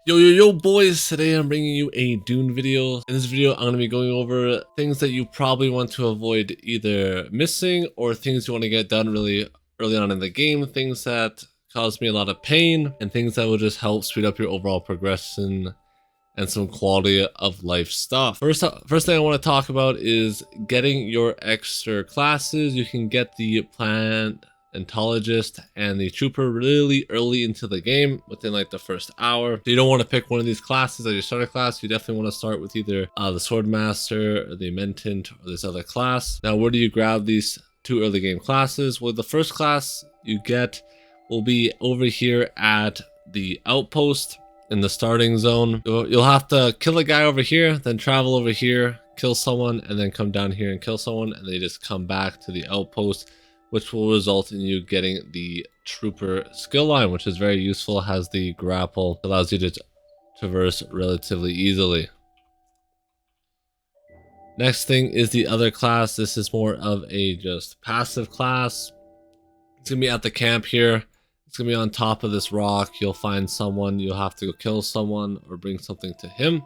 Yo boys, today I'm bringing you a Dune video. In this video I'm going to be going over things that you probably want to avoid either missing or things you want to get done really early on in the game, things that cause me a lot of pain and things that will just help speed up your overall progression and some quality of life stuff. First thing I want to talk about is getting your extra classes. You can get the paleontologist and the trooper really early into the game, within like the first hour. So you don't want to pick one of these classes as your starter class. You definitely want to start with either the swordmaster or the mentant or this other class. Now, where do you grab these two early game classes? Well, the first class you get will be over here at the outpost in the starting zone. You'll have to kill a guy over here, then travel over here, kill someone, and then come down here and kill someone, and then you just come back to the outpost, which will result in you getting the trooper skill line, which is very useful. Has the grapple, allows you to traverse relatively easily. Next thing is the other class. This is more of a just passive class. It's gonna be at the camp here. It's gonna be on top of this rock. You'll find someone, you'll have to go kill someone or bring something to him.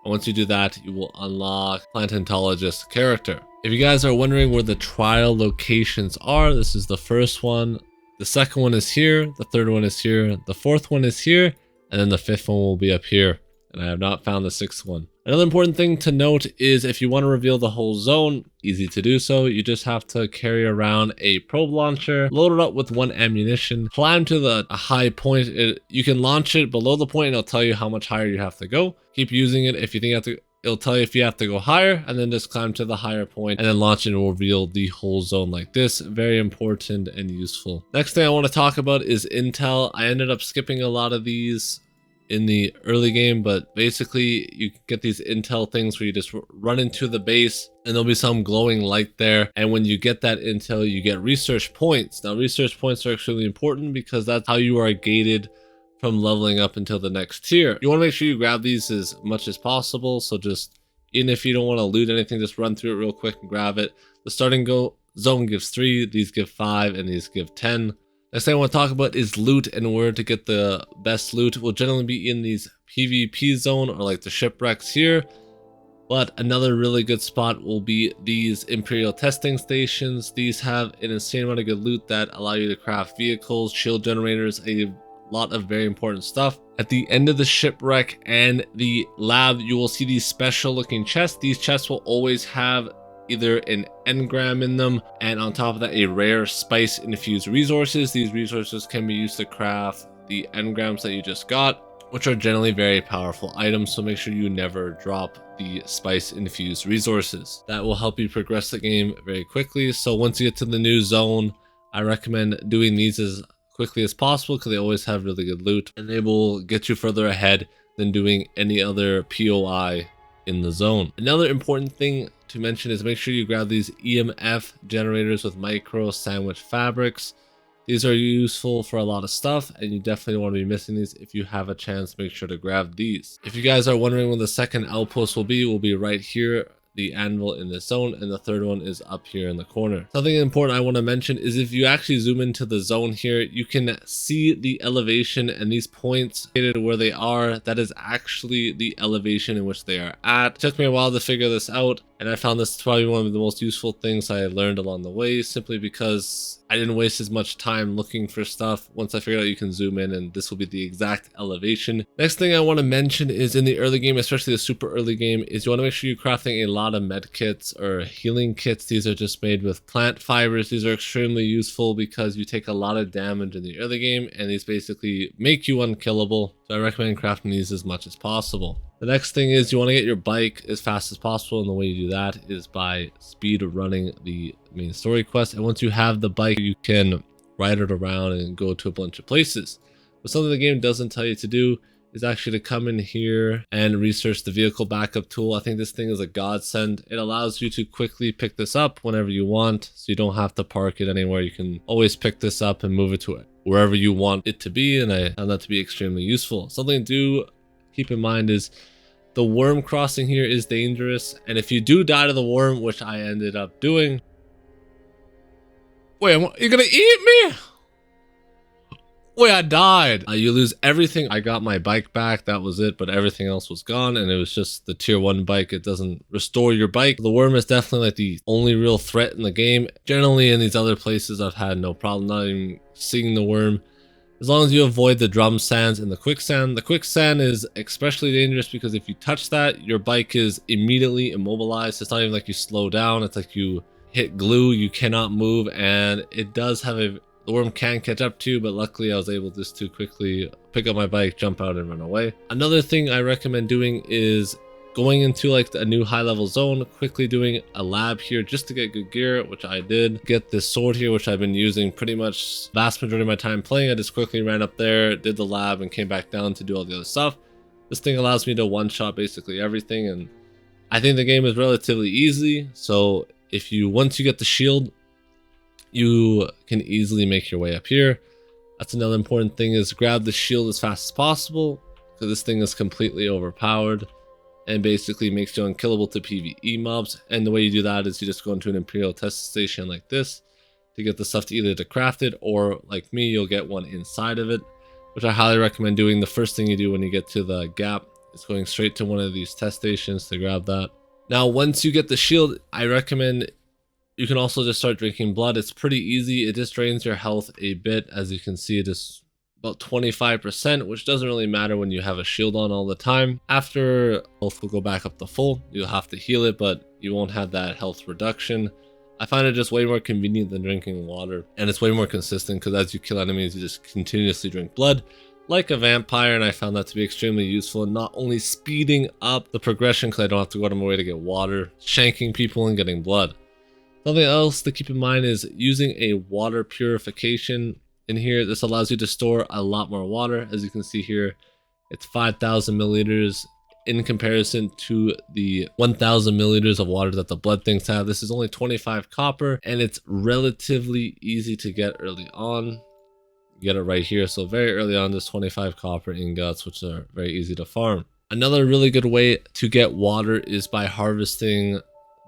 And once you do that, you will unlock paleontologist character. If you guys are wondering where the trial locations are, this is the first one. The second one is here. The third one is here. The fourth one is here. And then the fifth one will be up here. And I have not found the sixth one. Another important thing to note is if you want to reveal the whole zone, easy to do so. You just have to carry around a probe launcher, load it up with 1 ammunition, climb to a high point. You can launch it below the point and it'll tell you how much higher you have to go. Keep using it. If you think you have to, it'll tell you if you have to go higher, and then just climb to the higher point and then launch it and reveal the whole zone like this. Very important and useful. Next thing I want to talk about is intel. I ended up skipping a lot of these in the early game, but basically you get these intel things where you just run into the base and there'll be some glowing light there, and when you get that intel you get research points. Now research points are extremely important because that's how you are gated from leveling up until the next tier. You want to make sure you grab these as much as possible, so just, even if you don't want to loot anything, just run through it real quick and grab it. The starting zone gives 3, these give 5, and these give 10. Next thing I want to talk about is loot, and where to get the best loot will generally be in these PvP zone or like the shipwrecks here. But another really good spot will be these Imperial testing stations. These have an insane amount of good loot that allow you to craft vehicles, shield generators, a lot of very important stuff. At the end of the shipwreck and the lab, you will see these special looking chests. These chests will always have either an engram in them, and on top of that a rare spice infused resources. These resources can be used to craft the engrams that you just got, which are generally very powerful items, so make sure you never drop the spice infused resources. That will help you progress the game very quickly. So once you get to the new zone, I recommend doing these as quickly as possible because they always have really good loot and they will get you further ahead than doing any other POI in the zone. Another important thing to mention is make sure you grab these EMF generators with micro sandwich fabrics. These are useful for a lot of stuff, and you definitely want to be missing these. If you have a chance, make sure to grab these. If you guys are wondering when the second outpost will be right here, the anvil in this zone, and the third one is up here in the corner. Something important I want to mention is if you actually zoom into the zone here, you can see the elevation, and these points where they are, that is actually the elevation in which they are at. It took me a while to figure this out, and I found this probably one of the most useful things I learned along the way, simply because I didn't waste as much time looking for stuff. Once I figured out you can zoom in and this will be the exact elevation. Next thing I want to mention is in the early game, especially the super early game, is you want to make sure you're crafting a lot of med kits or healing kits. These are just made with plant fibers. These are extremely useful because you take a lot of damage in the early game and these basically make you unkillable. So I recommend crafting these as much as possible. The next thing is you want to get your bike as fast as possible, and the way you do that is by speed running the main story quest. And once you have the bike, you can ride it around and go to a bunch of places. But something the game doesn't tell you to do is actually to come in here and research the vehicle backup tool. I think this thing is a godsend. It allows you to quickly pick this up whenever you want, so you don't have to park it anywhere. You can always pick this up and move it to wherever you want it to be, and I found that to be extremely useful. Something to do keep in mind is the worm crossing here is dangerous, and if you do die to the worm, which I ended up doing. Wait, you're gonna eat me? Boy, I died. You lose everything. I got my bike back. That was it, but everything else was gone, and it was just the tier 1 bike. It doesn't restore your bike. The worm is definitely like the only real threat in the game. Generally, in these other places, I've had no problem not even seeing the worm. As long as you avoid the drum sands and the quicksand. The quicksand is especially dangerous because if you touch that, your bike is immediately immobilized. It's not even like you slow down. It's like you hit glue. You cannot move, and it does have the worm can catch up to you, but luckily I was able just to quickly pick up my bike, jump out, and run away. Another thing I recommend doing is going into like a new high level zone, quickly doing a lab here just to get good gear, which I did. Get this sword here, which I've been using pretty much vast majority of my time playing. I just quickly ran up there, did the lab, and came back down to do all the other stuff. This thing allows me to one-shot basically everything, and I think the game is relatively easy. So if you, once you get the shield, you can easily make your way up here. That's another important thing, is grab the shield as fast as possible, because this thing is completely overpowered and basically makes you unkillable to PvE mobs. And the way you do that is you just go into an Imperial test station like this to get the stuff to either to craft it, or like me, you'll get one inside of it, which I highly recommend doing. The first thing you do when you get to the gap is going straight to one of these test stations to grab that. Now, once you get the shield, I recommend you can also just start drinking blood. It's pretty easy. It just drains your health a bit. As you can see, it is about 25%, which doesn't really matter when you have a shield on all the time. After health will go back up to full, you'll have to heal it, but you won't have that health reduction. I find it just way more convenient than drinking water, and it's way more consistent because as you kill enemies, you just continuously drink blood like a vampire, and I found that to be extremely useful in not only speeding up the progression because I don't have to go out of my way to get water, shanking people and getting blood. Something else to keep in mind is using a water purification in here. This allows you to store a lot more water. As you can see here, it's 5,000 milliliters in comparison to the 1,000 milliliters of water that the blood things have. This is only 25 copper, and it's relatively easy to get early on. You get it right here. So very early on, there's 25 copper ingots, which are very easy to farm. Another really good way to get water is by harvesting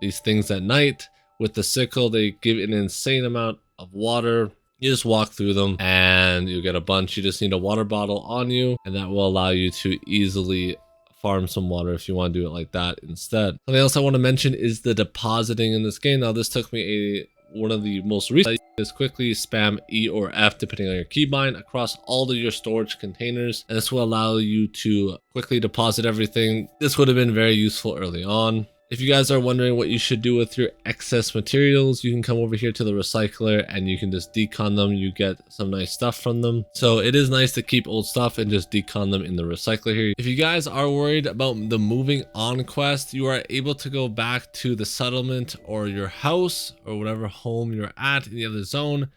these things at night. With the sickle, they give an insane amount of water. You just walk through them and you get a bunch. You just need a water bottle on you, and that will allow you to easily farm some water if you want to do it like that instead. Something else I want to mention is the depositing in this game. Now, this took me one of the most recent is quickly spam E or F depending on your keybind across all of your storage containers, and this will allow you to quickly deposit everything. This would have been very useful early on. If you guys are wondering what you should do with your excess materials, you can come over here to the recycler and you can just decon them. You get some nice stuff from them. So it is nice to keep old stuff and just decon them in the recycler here. If you guys are worried about the moving on quest, you are able to go back to the settlement or your house or whatever home you're at in the other zone.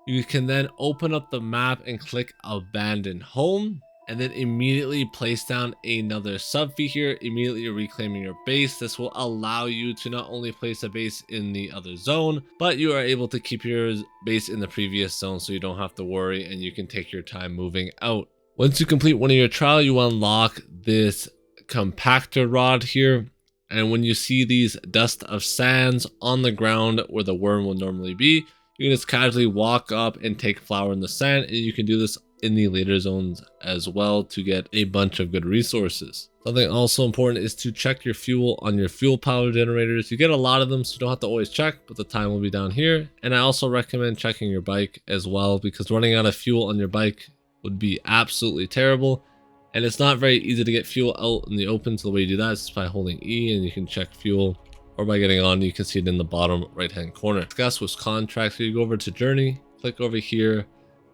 You can then open up the map and click abandoned home, and then immediately place down another sub fee here, immediately reclaiming your base. This will allow you to not only place a base in the other zone, but you are able to keep your base in the previous zone so you don't have to worry, and you can take your time moving out. Once you complete one of your trial, you unlock this compactor rod here, and when you see these dust of sands on the ground where the worm will normally be, you can just casually walk up and take flour in the sand, and you can do this in the later zones as well to get a bunch of good resources. Something also important is to check your fuel on your fuel power generators. You get a lot of them, so you don't have to always check, but the time will be down here. And I also recommend checking your bike as well, because running out of fuel on your bike would be absolutely terrible. And it's not very easy to get fuel out in the open, so the way you do that is by holding E, and you can check fuel, or by getting on, you can see it in the bottom right hand corner. Discuss with contracts. So you go over to journey, click over here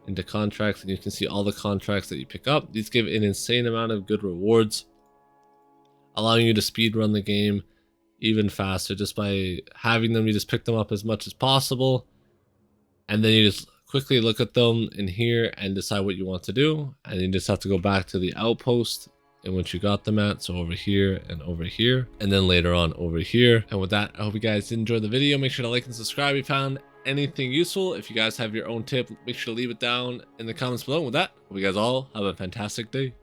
into contracts, and you can see all the contracts that you pick up. These give an insane amount of good rewards, allowing you to speed run the game even faster. Just by having them, you just pick them up as much as possible, and then you just quickly look at them in here and decide what you want to do, and you just have to go back to the outpost in which you got them at. So over here, and then later on over here. And with that, I hope you guys enjoyed the video. Make sure to like and subscribe if you found anything useful. If you guys have your own tip, make sure to leave it down in the comments below. With that, hope you guys all have a fantastic day.